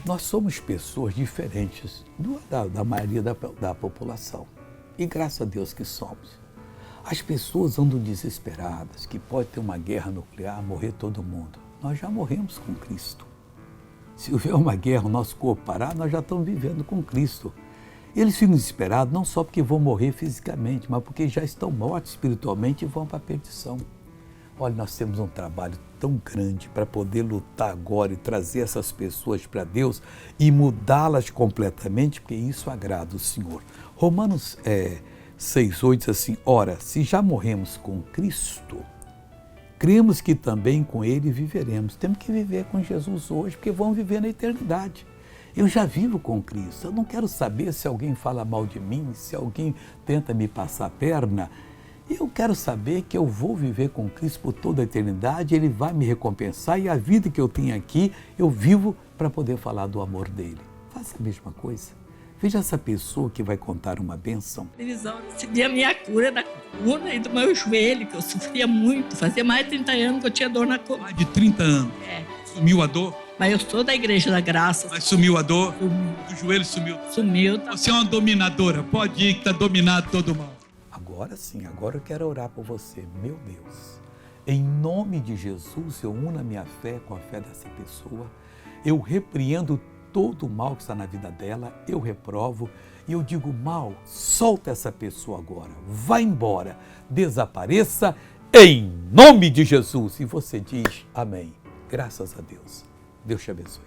Nós somos pessoas diferentes da maioria da população. E graças a Deus que somos. As pessoas andam desesperadas, que pode ter uma guerra nuclear, morrer todo mundo. Nós já morremos com Cristo. Se houver uma guerra, o nosso corpo parar, nós já estamos vivendo com Cristo. Eles ficam desesperados não só porque vão morrer fisicamente, mas porque já estão mortos espiritualmente e vão para a perdição. Olha, nós temos um trabalho tão grande para poder lutar agora e trazer essas pessoas para Deus e mudá-las completamente, porque isso agrada o Senhor. Romanos 6,8 diz assim, ora, se já morremos com Cristo, cremos que também com Ele viveremos. Temos que viver com Jesus hoje, porque vamos viver na eternidade. Eu já vivo com Cristo, eu não quero saber se alguém fala mal de mim, se alguém tenta me passar a perna. Eu quero saber que eu vou viver com Cristo por toda a eternidade, Ele vai me recompensar e a vida que eu tenho aqui, eu vivo para poder falar do amor dEle. Faça a mesma coisa. Veja essa pessoa que vai contar uma bênção. Eu recebi a minha cura da coluna e do meu joelho, que eu sofria muito. Fazia mais de 30 anos que eu tinha dor na coluna. Mais de 30 anos? É. Sumiu a dor? Mas eu sou da Igreja da Graça. Mas sumiu a dor? Sumiu. O joelho sumiu? Sumiu. Tá. Você é uma dominadora, pode ir que está dominado todo mal. Agora sim, agora eu quero orar por você, meu Deus. Em nome de Jesus, eu uno a minha fé com a fé dessa pessoa. Eu repreendo todo o mal que está na vida dela, eu reprovo e eu digo, mal, solta essa pessoa agora, vai embora, desapareça em nome de Jesus. E você diz, amém. Graças a Deus. Deus te abençoe.